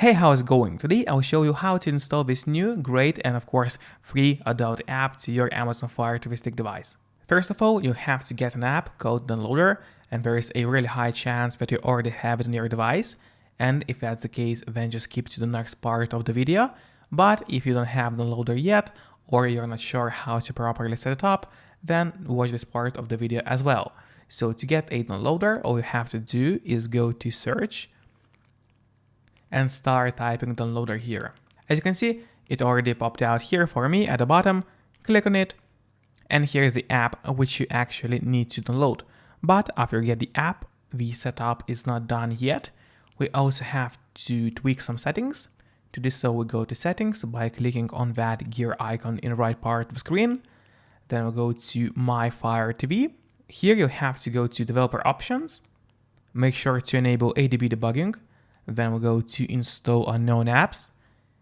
Hey, how's it going? Today I'll show you how to install this new, great and of course free adult app to your Amazon Fire TV Stick device. First of all, you have to get an app called Downloader, and there is a really high chance that you already have it on your device. And if that's the case, then just skip to the next part of the video. But if you don't have Downloader yet, or you're not sure how to properly set it up, then watch this part of the video as well. So to get a Downloader, all you have to do is go to search and start typing Downloader here. As you can see, it already popped out here for me at the bottom. Click on it, and here's the app which you actually need to download. But after you get the app, the setup is not done yet. We also have to tweak some settings. To do so, we go to settings by clicking on that gear icon in the right part of the screen. Then we'll go to My Fire TV. Here you have to go to developer options. Make sure to enable ADB debugging. Then we'll go to install unknown apps.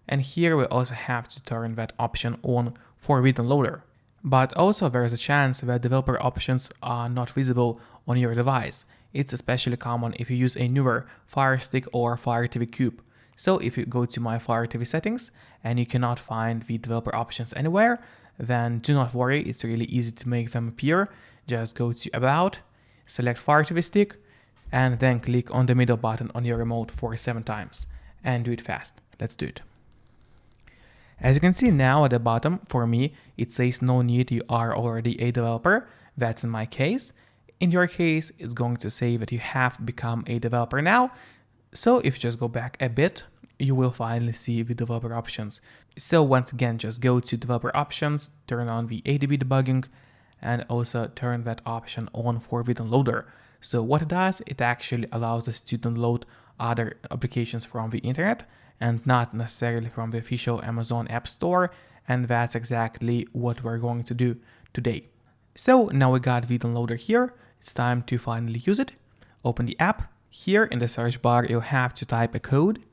And here we also have to turn that option on for the downloader. But also there is a chance that developer options are not visible on your device. It's especially common if you use a newer Fire Stick or Fire TV Cube. So if you go to My Fire TV settings and you cannot find the developer options anywhere, then do not worry, it's really easy to make them appear. Just go to About, select Fire TV Stick, and then click on the middle button on your remote for 7 times. And do it fast. Let's do it. As you can see now at the bottom, for me, it says no need, you are already a developer. That's in my case. In your case, it's going to say that you have become a developer now. So if you just go back a bit, you will finally see the developer options. So once again, just go to developer options, turn on the ADB debugging, and also turn that option on for the downloader. So what it does, it actually allows us to download other applications from the internet and not necessarily from the official Amazon App Store. And that's exactly what we're going to do today. So now we got the downloader here. It's time to finally use it. Open the app. Here in the search bar, you have to type a code,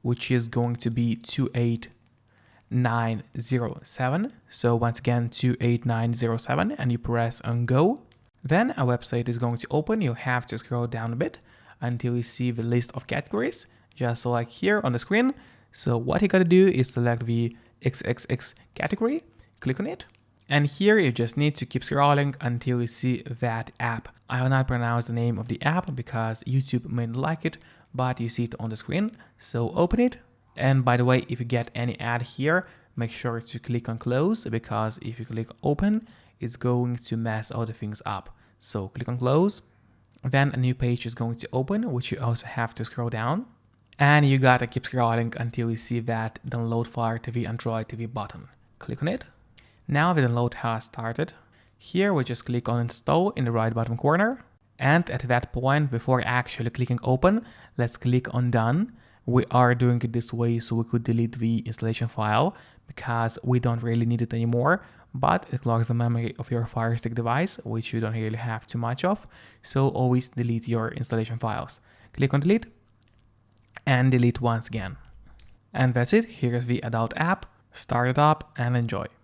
which is going to be 28907. So once again, 28907, and you press on go. Then a website is going to open. You have to scroll down a bit until you see the list of categories, just like here on the screen. So what you gotta do is select the XXX category, click on it. And here you just need to keep scrolling until you see that app. I will not pronounce the name of the app because YouTube may not like it, but you see it on the screen. So open it. And by the way, if you get any ad here, make sure to click on close, because if you click open, it's going to mess all the things up. So click on close. Then a new page is going to open, which you also have to scroll down. And you gotta keep scrolling until you see that download Fire TV Android TV button. Click on it. Now the download has started. Here we just click on install in the right bottom corner. And at that point, before actually clicking open, let's click on done. We are doing it this way so we could delete the installation file because we don't really need it anymore, but it clogs the memory of your Fire Stick device, which you don't really have too much of. So always delete your installation files. Click on delete and delete once again. And that's it. Here's the adult app. Start it up and enjoy.